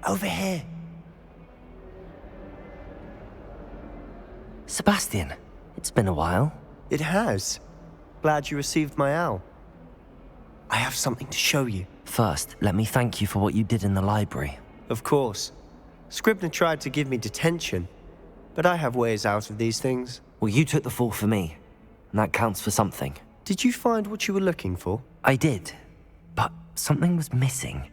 Over here. Sebastian, it's been a while. It has. Glad you received my owl. I have something to show you. First, let me thank you for what you did in the library. Of course. Scribner tried to give me detention, but I have ways out of these things. Well, you took the fall for me, and that counts for something. Did you find what you were looking for? I did, but something was missing.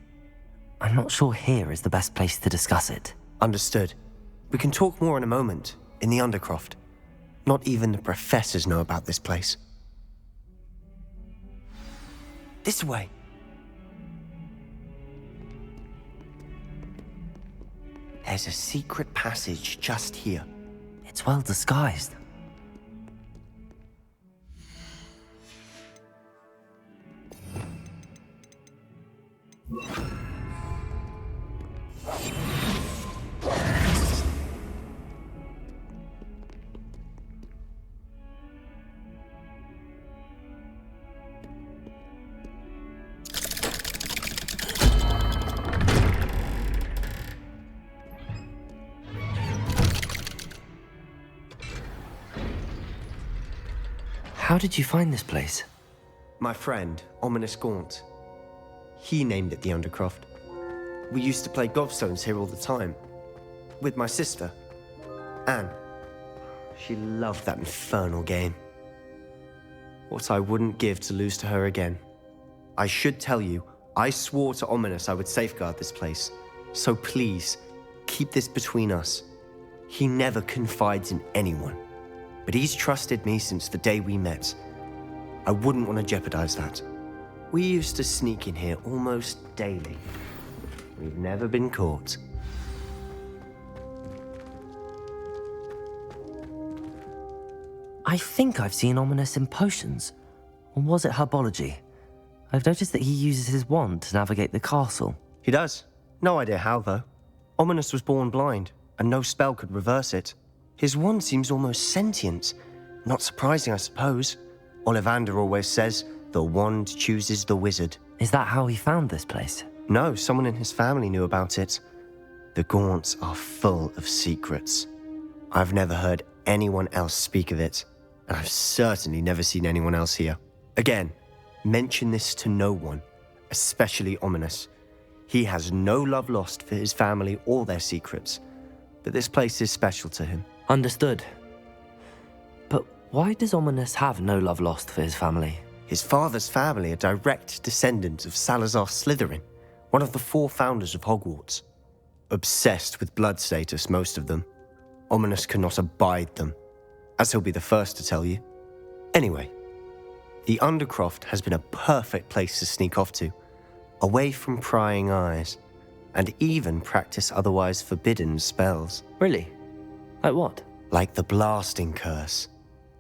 I'm not sure here is the best place to discuss it. Understood. We can talk more in a moment, in the Undercroft. Not even the professors know about this place. This way. There's a secret passage just here. It's well disguised. How did you find this place? My friend, Ominous Gaunt. He named it the Undercroft. We used to play gobstones here all the time. With my sister, Anne. She loved that infernal game. What I wouldn't give to lose to her again. I should tell you, I swore to Ominous I would safeguard this place. So please, keep this between us. He never confides in anyone. But he's trusted me since the day we met. I wouldn't want to jeopardize that. We used to sneak in here almost daily. We've never been caught. I think I've seen Ominous in potions. Or was it herbology? I've noticed that he uses his wand to navigate the castle. He does. No idea how, though. Ominous was born blind, and no spell could reverse it. His wand seems almost sentient. Not surprising, I suppose. Ollivander always says, the wand chooses the wizard. Is that how he found this place? No, someone in his family knew about it. The Gaunts are full of secrets. I've never heard anyone else speak of it, and I've certainly never seen anyone else here. Again, mention this to no one, especially Ominous. He has no love lost for his family or their secrets, but this place is special to him. Understood. But why does Ominous have no love lost for his family? His father's family are direct descendants of Salazar Slytherin, one of the 4 founders of Hogwarts. Obsessed with blood status, most of them. Ominous cannot abide them, as he'll be the first to tell you. Anyway, the Undercroft has been a perfect place to sneak off to, away from prying eyes, and even practice otherwise forbidden spells. Really? Like what? Like the blasting curse.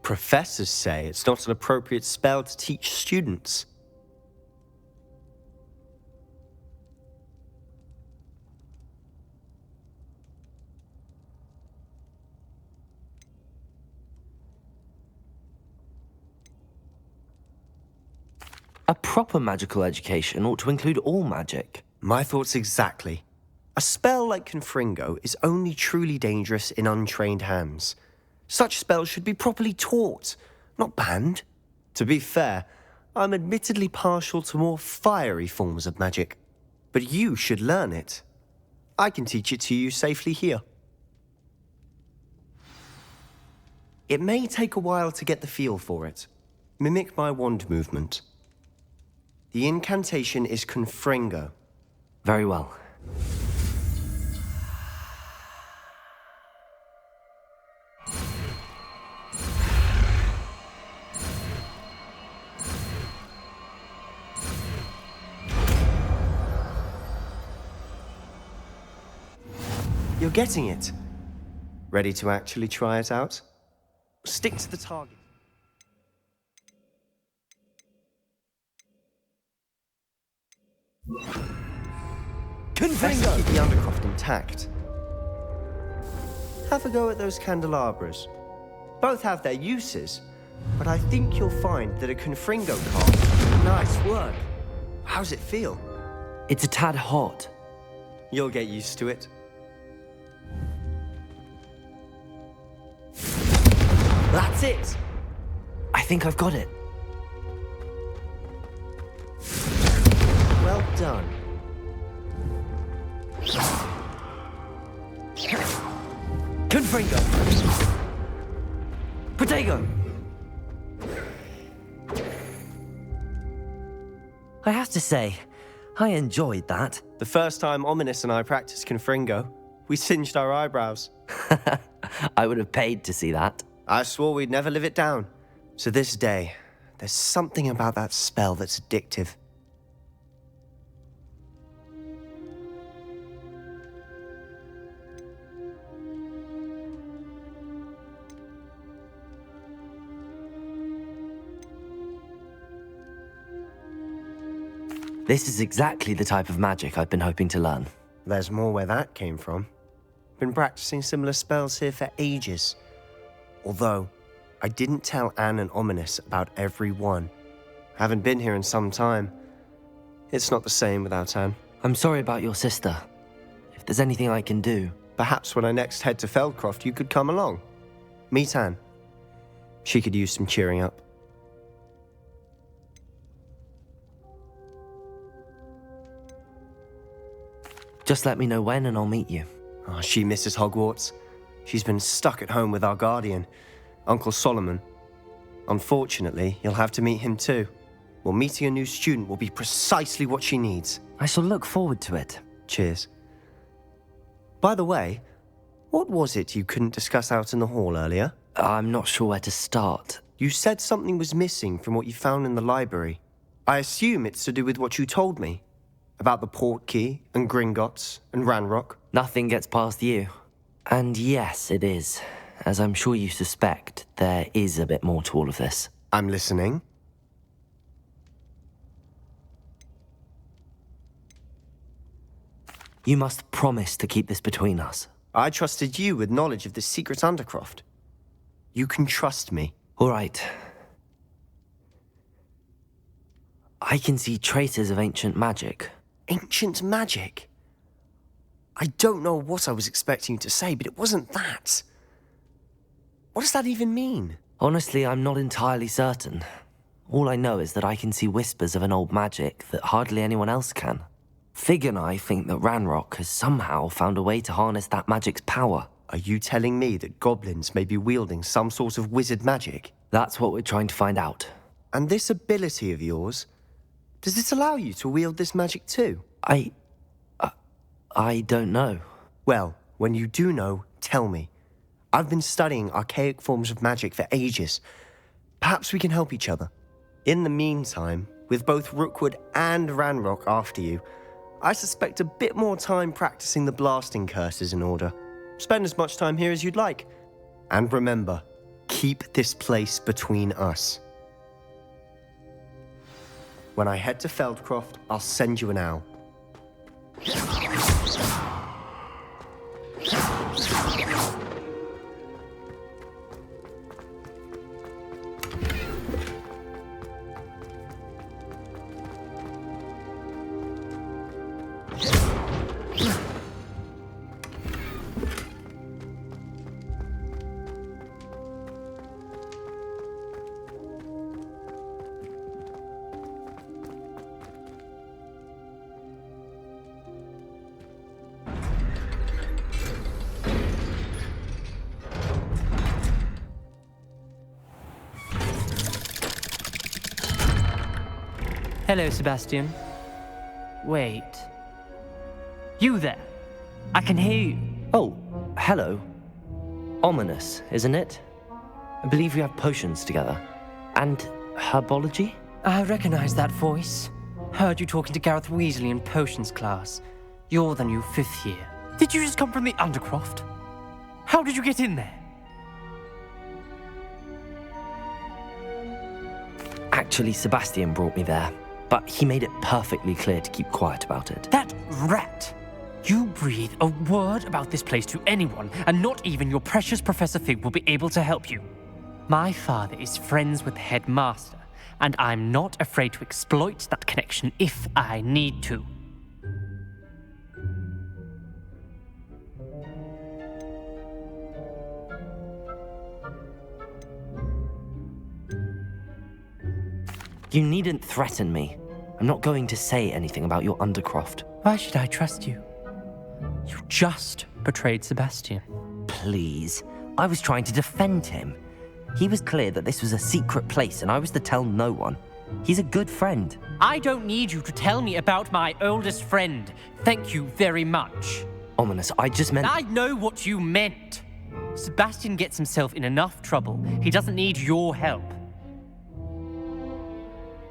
Professors say it's not an appropriate spell to teach students. A proper magical education ought to include all magic. My thoughts exactly. A spell like Confringo is only truly dangerous in untrained hands. Such spells should be properly taught, not banned. To be fair, I'm admittedly partial to more fiery forms of magic. But you should learn it. I can teach it to you safely here. It may take a while to get the feel for it. Mimic my wand movement. The incantation is Confringo. Very well. You're getting it. Ready to actually try it out? Stick to the target. Best to keep the Undercroft intact. Have a go at those candelabras. Both have their uses, but I think you'll find that a Confringo card... Nice work. How's it feel? It's a tad hot. You'll get used to it. That's it! I think I've got it. Well done. Confringo! Protego! I have to say, I enjoyed that. The first time Ominous and I practiced Confringo, we singed our eyebrows. I would have paid to see that. I swore we'd never live it down. To this day, there's something about that spell that's addictive. This is exactly the type of magic I've been hoping to learn. There's more where that came from. Been practicing similar spells here for ages. Although, I didn't tell Anne and Ominous about every one. Haven't been here in some time. It's not the same without Anne. I'm sorry about your sister. If there's anything I can do... Perhaps when I next head to Feldcroft, you could come along. Meet Anne. She could use some cheering up. Just let me know when and I'll meet you. Oh, she misses Hogwarts. She's been stuck at home with our guardian, Uncle Solomon. Unfortunately, you'll have to meet him too. Well, meeting a new student will be precisely what she needs. I shall look forward to it. Cheers. By the way, what was it you couldn't discuss out in the hall earlier? I'm not sure where to start. You said something was missing from what you found in the library. I assume it's to do with what you told me. About the Portkey, and Gringotts, and Ranrock. Nothing gets past you. And yes, it is. As I'm sure you suspect, there is a bit more to all of this. I'm listening. You must promise to keep this between us. I trusted you with knowledge of the secret Undercroft. You can trust me. All right. I can see traces of ancient magic. Ancient magic? I don't know what I was expecting you to say, but it wasn't that. What does that even mean? Honestly, I'm not entirely certain. All I know is that I can see whispers of an old magic that hardly anyone else can. Fig and I think that Ranrock has somehow found a way to harness that magic's power. Are you telling me that goblins may be wielding some sort of wizard magic? That's what we're trying to find out. And this ability of yours, does it allow you to wield this magic too? I don't know. Well, when you do know, tell me. I've been studying archaic forms of magic for ages. Perhaps we can help each other. In the meantime, with both Rookwood and Ranrock after you, I suspect a bit more time practicing the blasting curse is in order. Spend as much time here as you'd like. And remember, keep this place between us. When I head to Feldcroft, I'll send you an owl. Hello, Sebastian. Wait. You there? I can hear you. Oh, hello. Ominous, isn't it? I believe we have potions together. And herbology? I recognize that voice. Heard you talking to Gareth Weasley in potions class. You're the new 5th year. Did you just come from the Undercroft? How did you get in there? Actually, Sebastian brought me there. But he made it perfectly clear to keep quiet about it. That rat! You breathe a word about this place to anyone, and not even your precious Professor Fig will be able to help you. My father is friends with the headmaster, and I'm not afraid to exploit that connection if I need to. You needn't threaten me. I'm not going to say anything about your Undercroft. Why should I trust you? You just betrayed Sebastian. Please. I was trying to defend him. He was clear that this was a secret place and I was to tell no one. He's a good friend. I don't need you to tell me about my oldest friend. Thank you very much. Ominous, I just meant... I know what you meant. Sebastian gets himself in enough trouble. He doesn't need your help.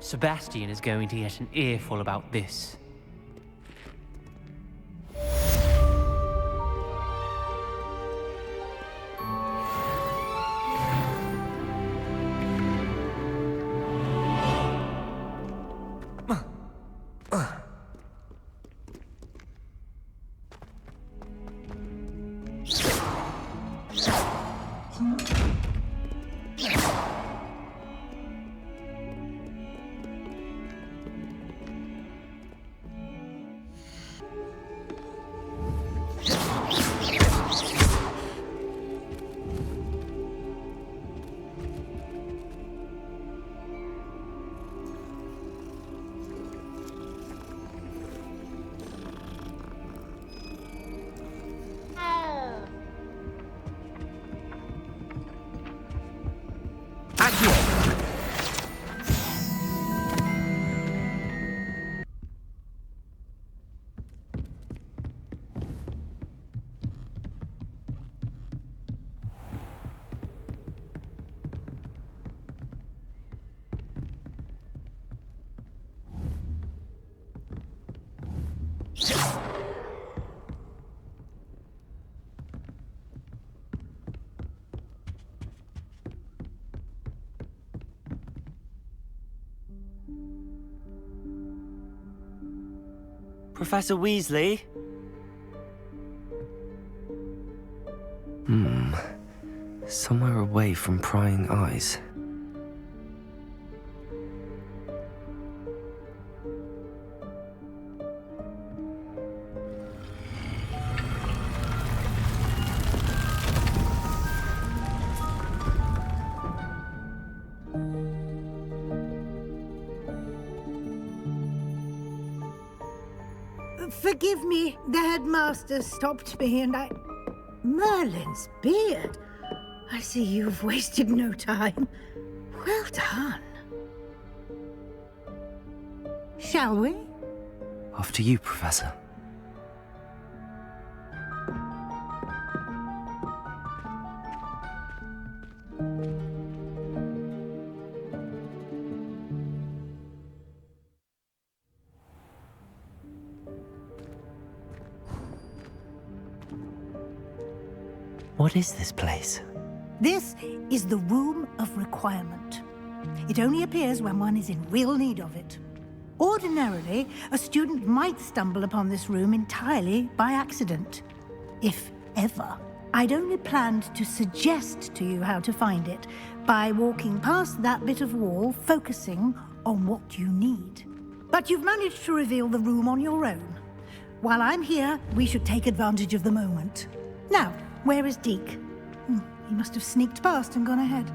Sebastian is going to get an earful about this. Professor Weasley? Somewhere away from prying eyes. Forgive me, the headmaster stopped me and I... Merlin's beard. I see you've wasted no time. Well done. Shall we? After you, Professor. What is this place? This is the Room of Requirement. It only appears when one is in real need of it. Ordinarily, a student might stumble upon this room entirely by accident. If ever. I'd only planned to suggest to you how to find it by walking past that bit of wall, focusing on what you need. But you've managed to reveal the room on your own. While I'm here, we should take advantage of the moment. Now, where is Deke? He must have sneaked past and gone ahead.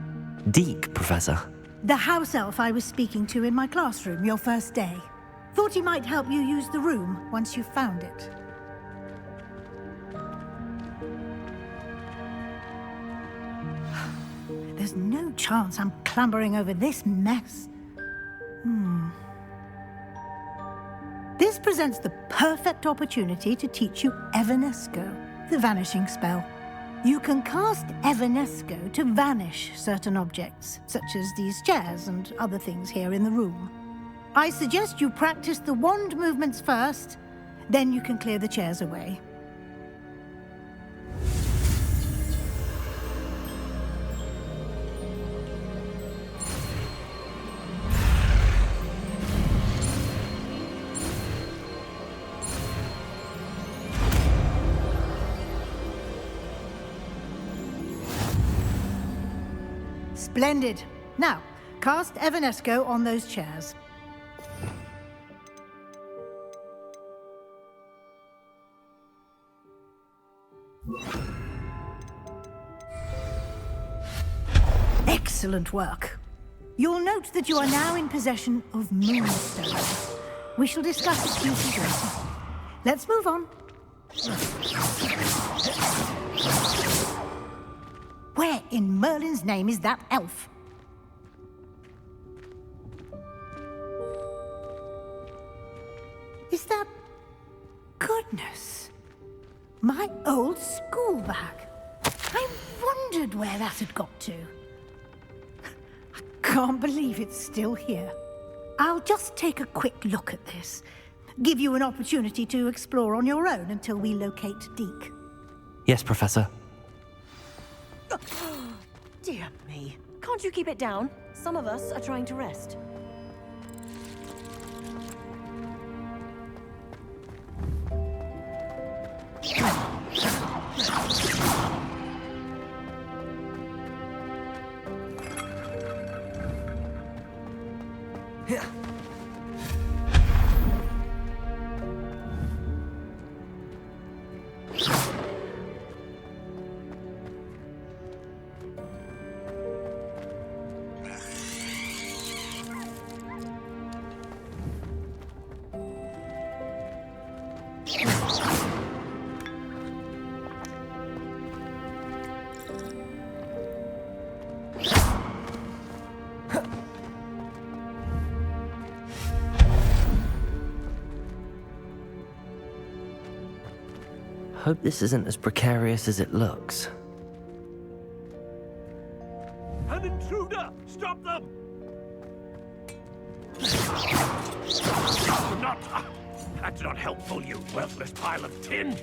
Deke, Professor. The house elf I was speaking to in my classroom your first day. Thought he might help you use the room once you've found it. There's no chance I'm clambering over this mess. This presents the perfect opportunity to teach you Evanesco, the vanishing spell. You can cast Evanesco to vanish certain objects, such as these chairs and other things here in the room. I suggest you practice the wand movements first, then you can clear the chairs away. Splendid. Now, cast Evanesco on those chairs. Excellent work. You'll note that you are now in possession of Moonstones. We shall discuss its uses later. Let's move on. Where in Merlin's name is that elf? Is that... Goodness. My old school bag. I wondered where that had got to. I can't believe it's still here. I'll just take a quick look at this. Give you an opportunity to explore on your own until we locate Deke. Yes, Professor. Dear me. Can't you keep it down? Some of us are trying to rest. Hope this isn't as precarious as it looks. An intruder! Stop them! Not... That's not helpful, you worthless pile of tin!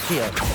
Here.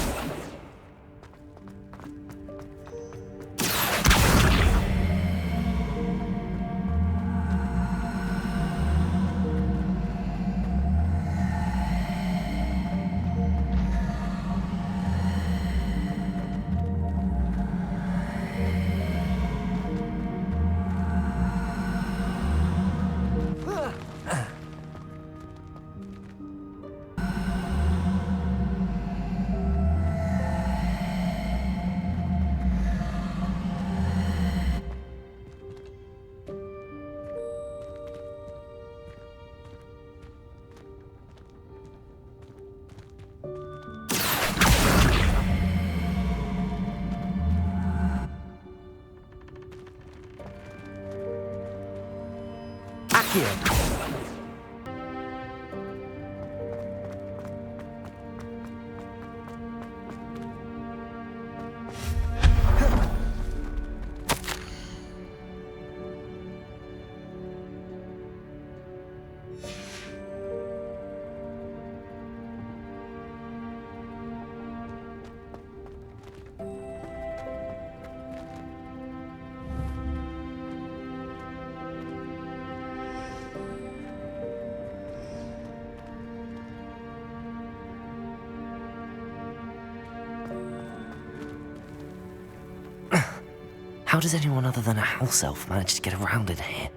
How does anyone other than a house elf manage to get around in here?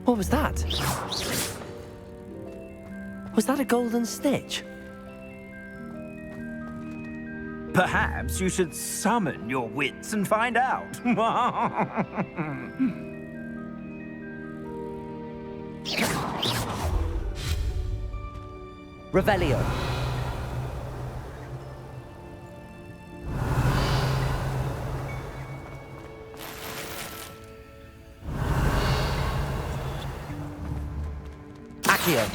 What was that? Was that a golden snitch? Perhaps you should summon your wits and find out. Revelio. Accio.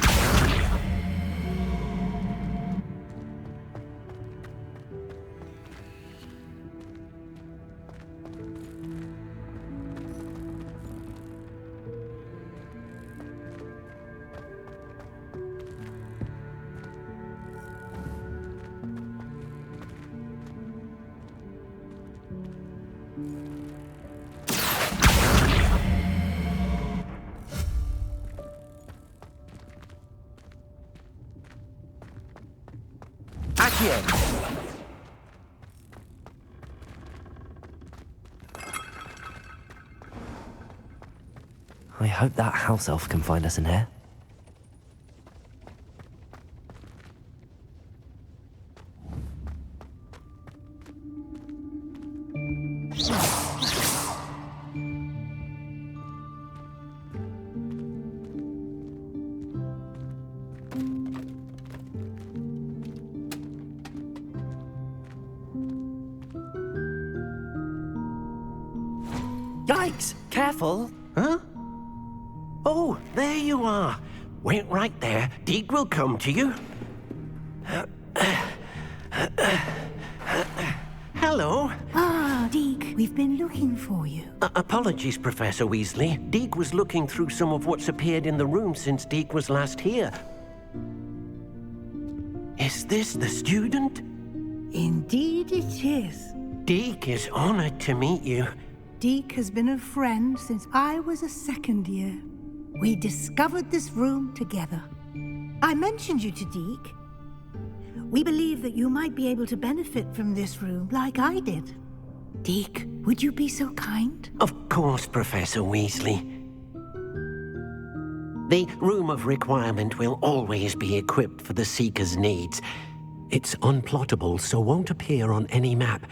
I hope that house elf can find us in here. Yikes! Careful! Huh? Oh, there you are. Wait right there. Deek will come to you. Hello. Ah, Deke, we've been looking for you. Apologies, Professor Weasley. Deek was looking through some of what's appeared in the room since Deek was last here. Is this the student? Indeed it is. Deek is honored to meet you. Deke has been a friend since I was a second year. We discovered this room together. I mentioned you to Deke. We believe that you might be able to benefit from this room like I did. Deke, would you be so kind? Of course, Professor Weasley. The Room of Requirement will always be equipped for the Seeker's needs. It's unplottable, so won't appear on any map.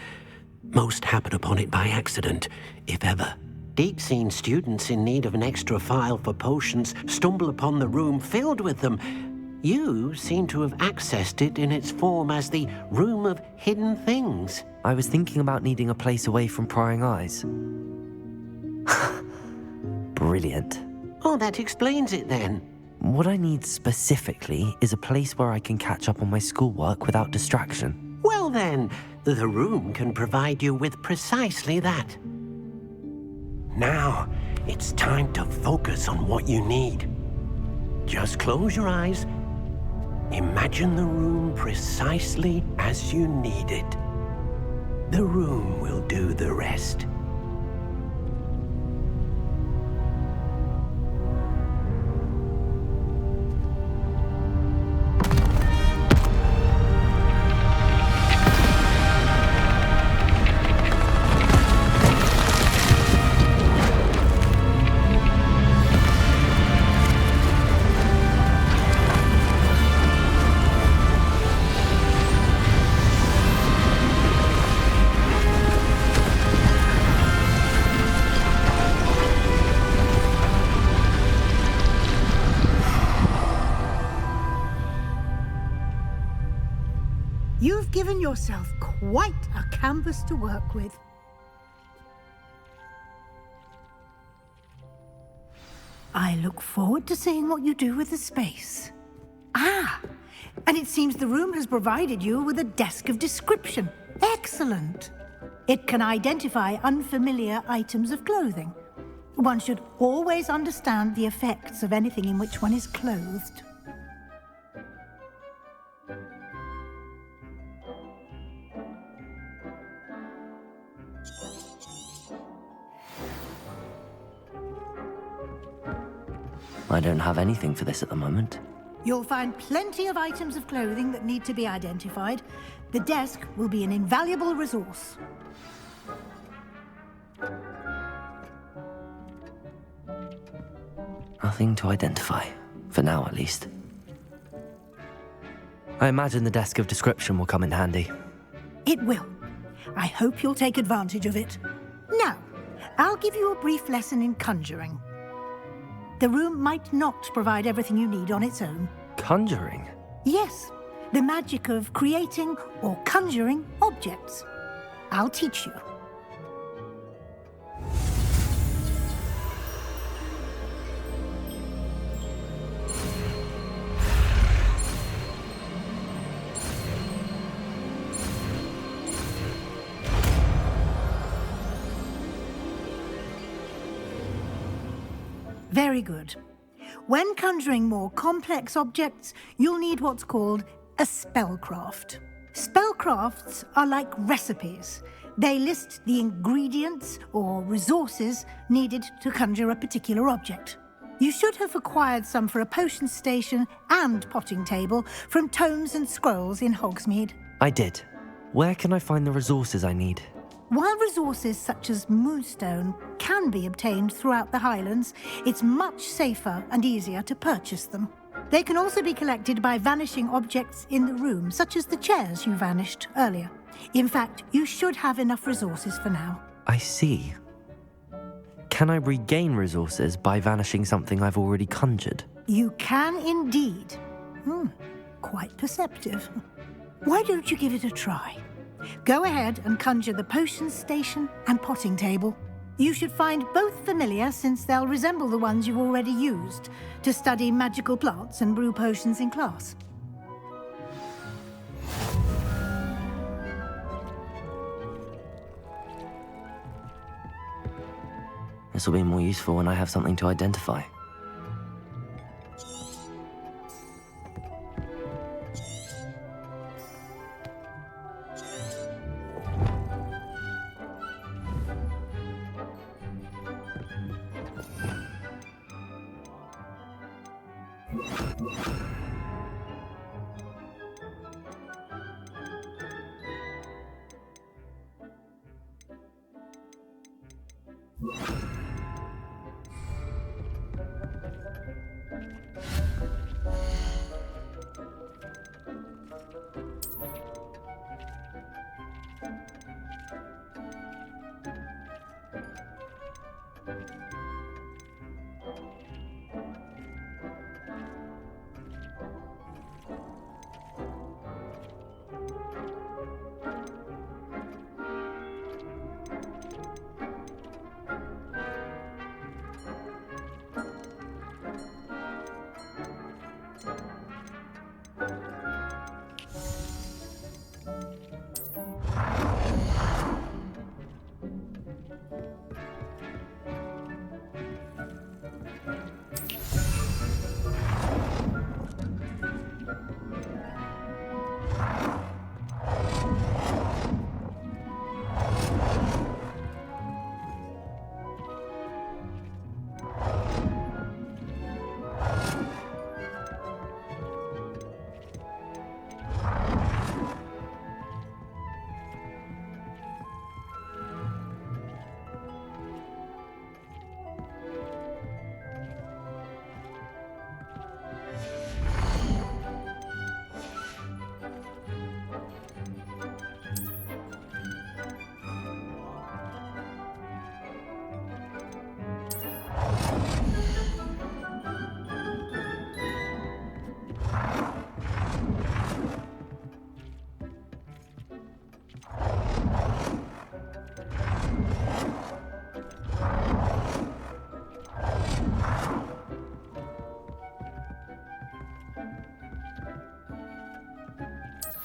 Most happen upon it by accident, if ever. Deke's seen students in need of an extra file for potions stumble upon the room filled with them. You seem to have accessed it in its form as the Room of Hidden Things. I was thinking about needing a place away from prying eyes. Brilliant. Oh, that explains it then. What I need specifically is a place where I can catch up on my schoolwork without distraction. Well then, the room can provide you with precisely that. Now, it's time to focus on what you need. Just close your eyes. Imagine the room precisely as you need it. The room will do the rest. You've given yourself quite a canvas to work with. I look forward to seeing what you do with the space. Ah, and it seems the room has provided you with a desk of description. Excellent. It can identify unfamiliar items of clothing. One should always understand the effects of anything in which one is clothed. I don't have anything for this at the moment. You'll find plenty of items of clothing that need to be identified. The desk will be an invaluable resource. Nothing to identify, for now at least. I imagine the desk of description will come in handy. It will. I hope you'll take advantage of it. Now, I'll give you a brief lesson in conjuring. The room might not provide everything you need on its own. Conjuring? Yes, the magic of creating or conjuring objects. I'll teach you. Very good. When conjuring more complex objects, you'll need what's called a spellcraft. Spellcrafts are like recipes. They list the ingredients or resources needed to conjure a particular object. You should have acquired some for a potion station and potting table from tomes and scrolls in Hogsmeade. I did. Where can I find the resources I need? While resources such as moonstone can be obtained throughout the Highlands, it's much safer and easier to purchase them. They can also be collected by vanishing objects in the room, such as the chairs you vanished earlier. In fact, you should have enough resources for now. I see. Can I regain resources by vanishing something I've already conjured? You can indeed. Quite perceptive. Why don't you give it a try? Go ahead and conjure the potion station and potting table. You should find both familiar, since they'll resemble the ones you've already used to study magical plants and brew potions in class. This will be more useful when I have something to identify.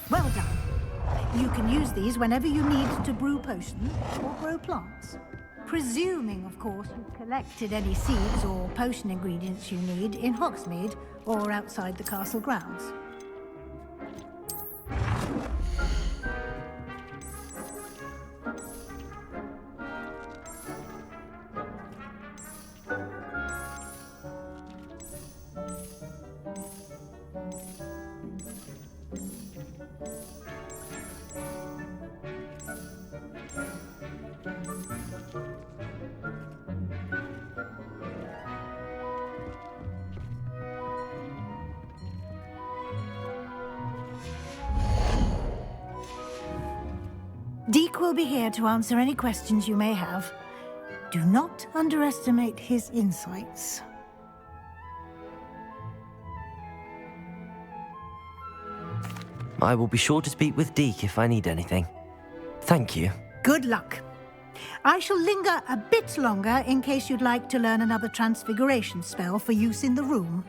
Well done. You can use these whenever you need to brew potions or grow plants. Presuming, of course, you've collected any seeds or potion ingredients you need in Hogsmeade or outside the castle grounds. Deke will be here to answer any questions you may have. Do not underestimate his insights. I will be sure to speak with Deke if I need anything. Thank you. Good luck. I shall linger a bit longer in case you'd like to learn another transfiguration spell for use in the room.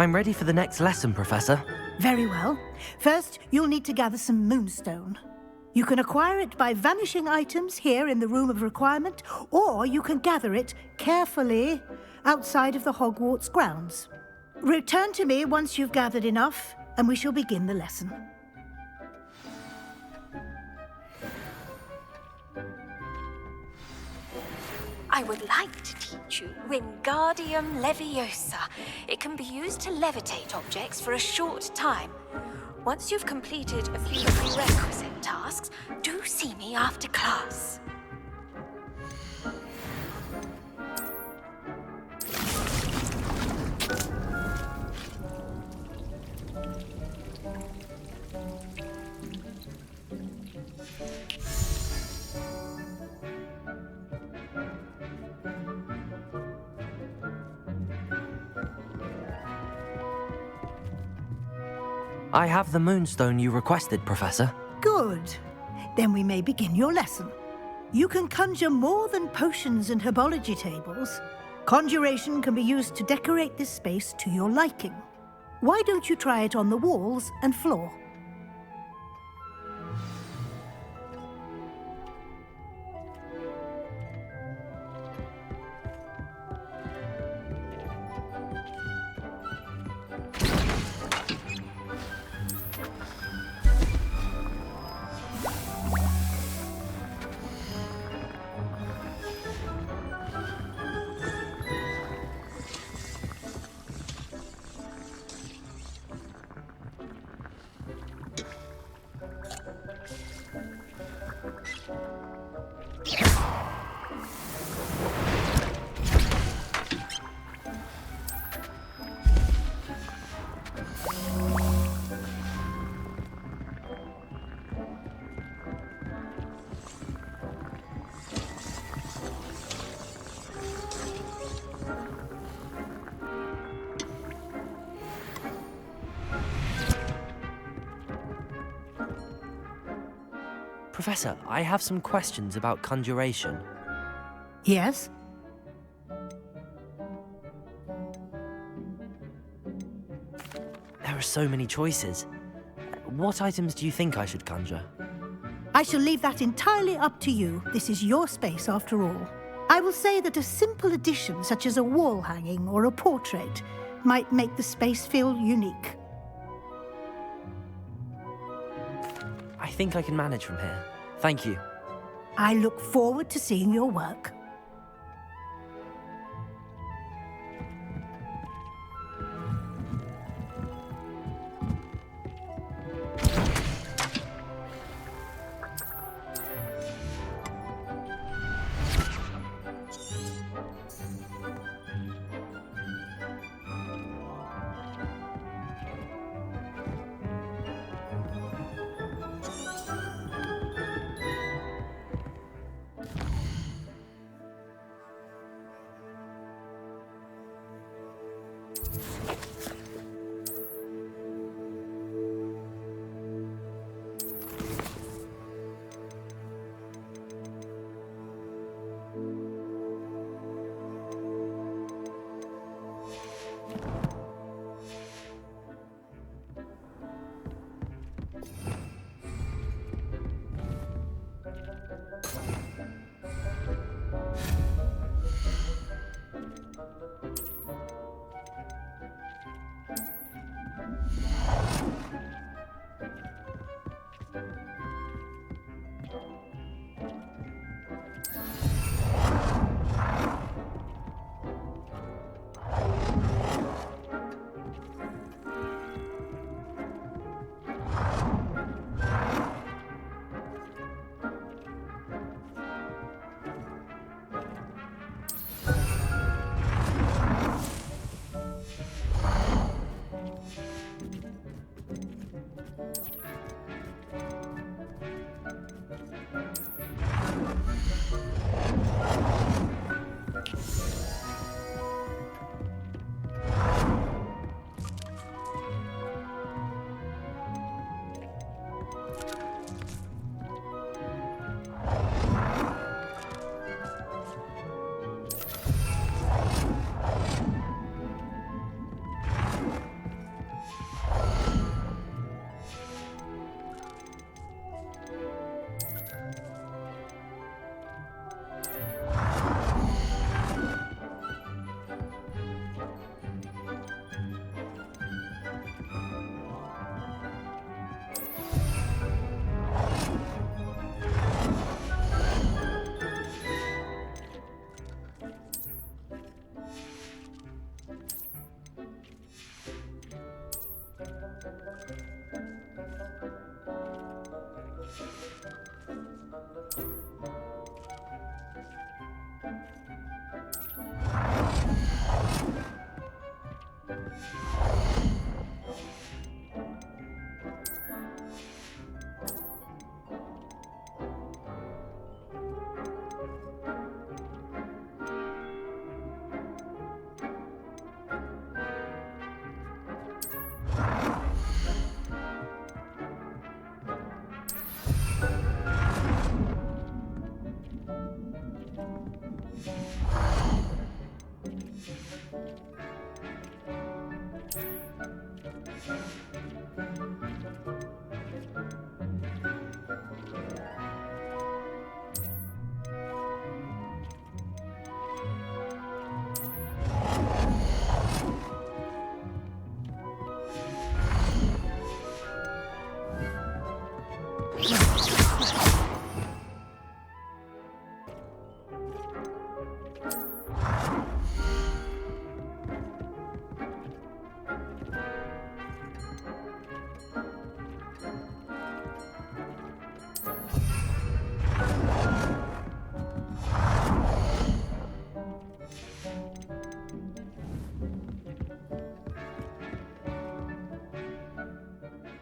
I'm ready for the next lesson, Professor. Very well. First, you'll need to gather some moonstone. You can acquire it by vanishing items here in the Room of Requirement, or you can gather it carefully outside of the Hogwarts grounds. Return to me once you've gathered enough, and we shall begin the lesson. I would like to teach you Wingardium Leviosa. It can be used to levitate objects for a short time. Once you've completed a few prerequisite tasks, do see me after class. I have the moonstone you requested, Professor. Good. Then we may begin your lesson. You can conjure more than potions and herbology tables. Conjuration can be used to decorate this space to your liking. Why don't you try it on the walls and floor? Professor, I have some questions about conjuration. Yes? There are so many choices. What items do you think I should conjure? I shall leave that entirely up to you. This is your space, after all. I will say that a simple addition, such as a wall hanging or a portrait, might make the space feel unique. I think I can manage from here. Thank you. I look forward to seeing your work.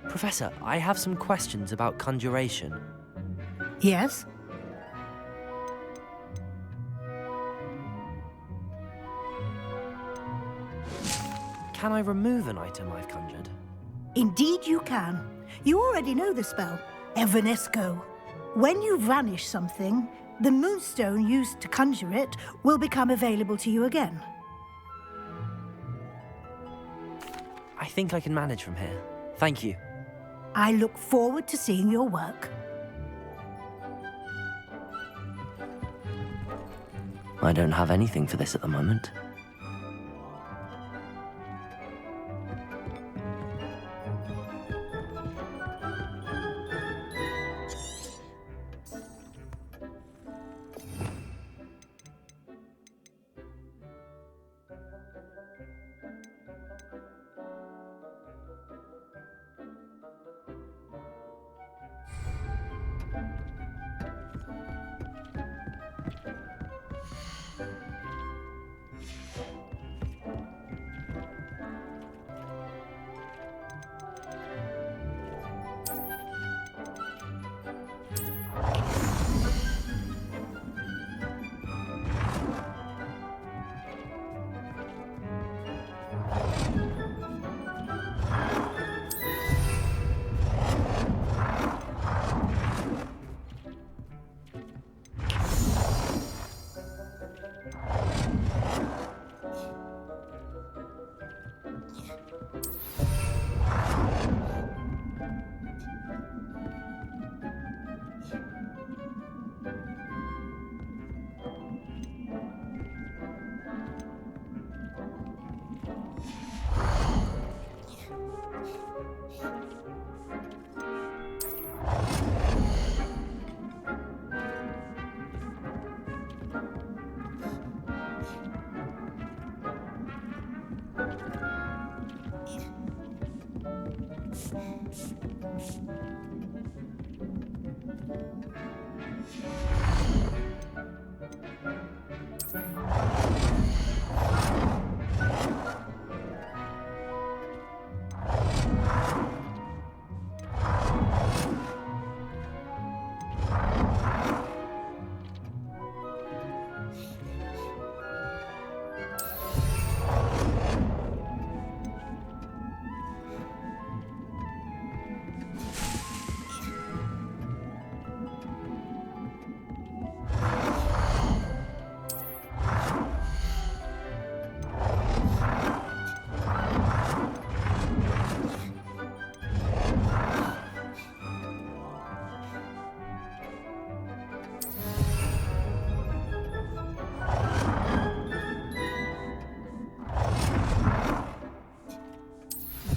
Professor, I have some questions about conjuration. Yes? Can I remove an item I've conjured? Indeed you can. You already know the spell, Evanesco. When you vanish something, the moonstone used to conjure it will become available to you again. I think I can manage from here. Thank you. I look forward to seeing your work. I don't have anything for this at the moment.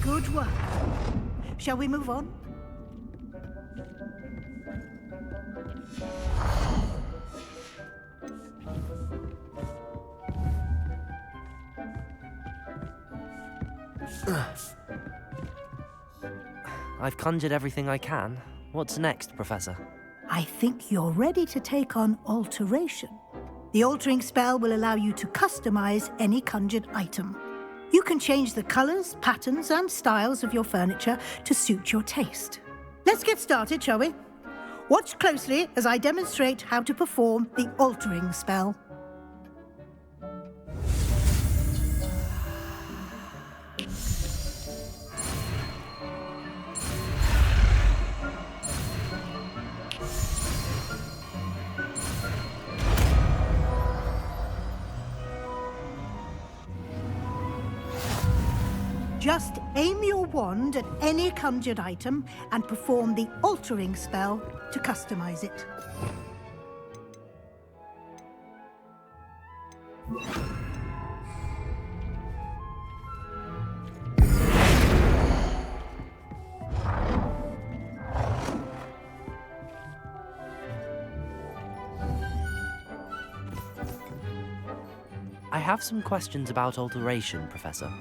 Good work. Shall we move on? I've conjured everything I can. What's next, Professor? I think you're ready to take on alteration. The altering spell will allow you to customize any conjured item. You can change the colors, patterns, and styles of your furniture to suit your taste. Let's get started, shall we? Watch closely as I demonstrate how to perform the altering spell. Just aim your wand at any conjured item and perform the altering spell to customize it. I have some questions about alteration, Professor.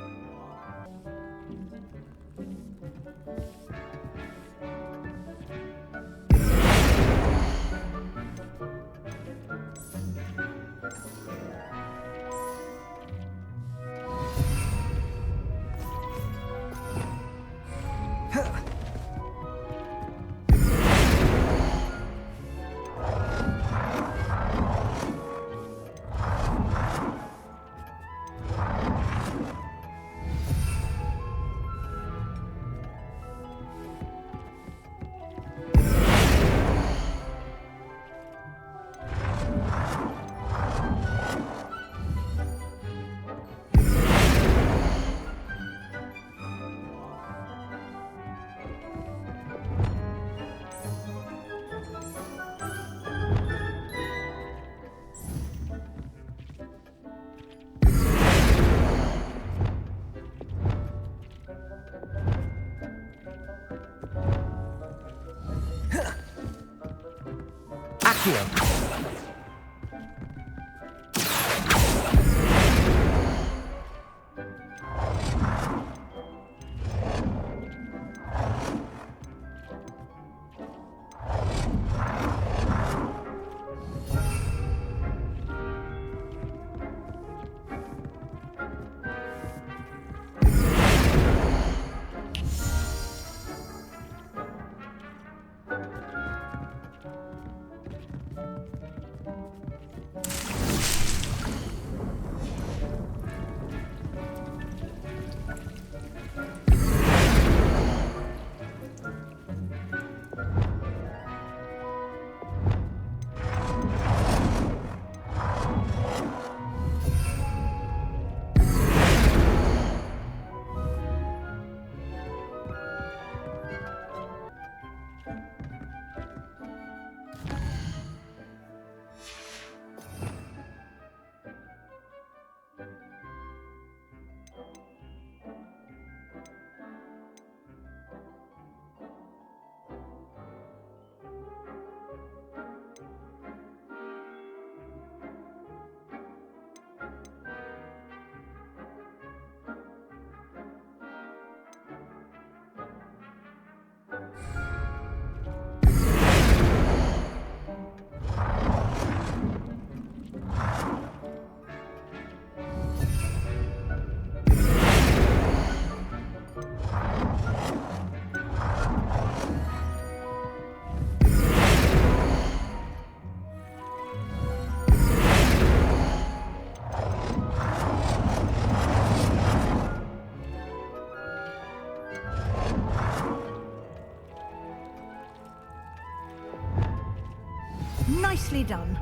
Nicely done.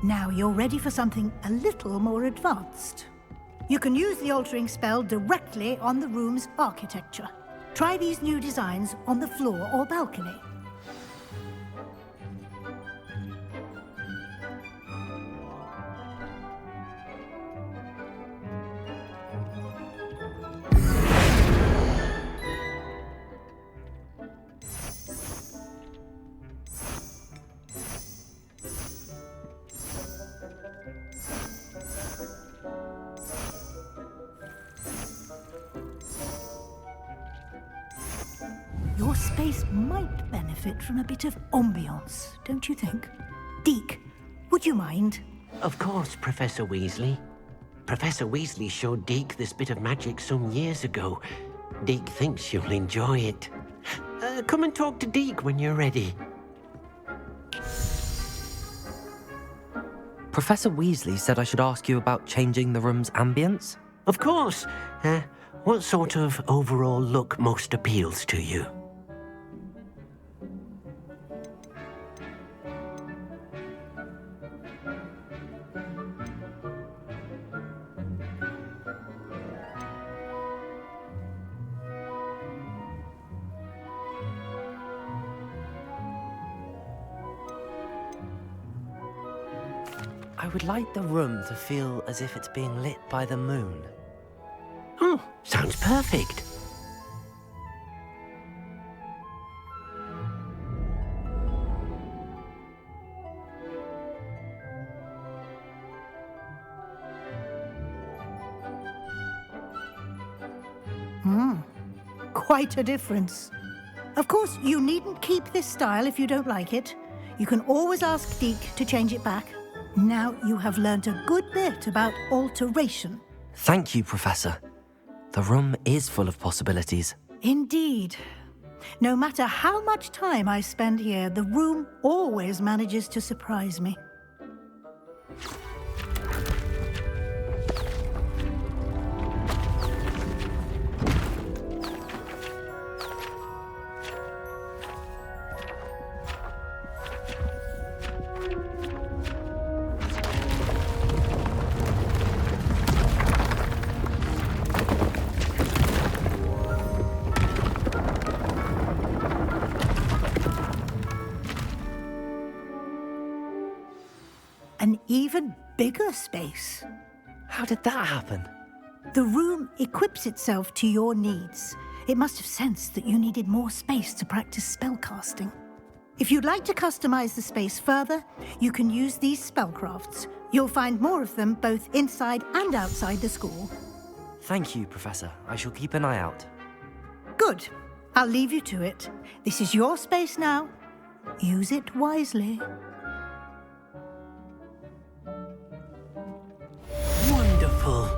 Now you're ready for something a little more advanced. You can use the altering spell directly on the room's architecture. Try these new designs on the floor or balcony. Your space might benefit from a bit of ambiance, don't you think? Deke, would you mind? Of course, Professor Weasley. Professor Weasley showed Deke this bit of magic some years ago. Deke thinks you'll enjoy it. Come and talk to Deke when you're ready. Professor Weasley said I should ask you about changing the room's ambience? Of course. What sort of overall look most appeals to you? I would like the room to feel as if it's being lit by the moon. Oh, sounds perfect. Quite a difference. Of course, you needn't keep this style if you don't like it. You can always ask Deke to change it back. Now you have learnt a good bit about alteration. Thank you, Professor. The room is full of possibilities. Indeed. No matter how much time I spend here, the room always manages to surprise me. An even bigger space. How did that happen? The room equips itself to your needs. It must have sensed that you needed more space to practice spellcasting. If you'd like to customize the space further, you can use these spellcrafts. You'll find more of them both inside and outside the school. Thank you, Professor. I shall keep an eye out. Good. I'll leave you to it. This is your space now. Use it wisely. Wonderful.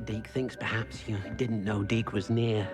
Deke thinks perhaps you didn't know Deke was near.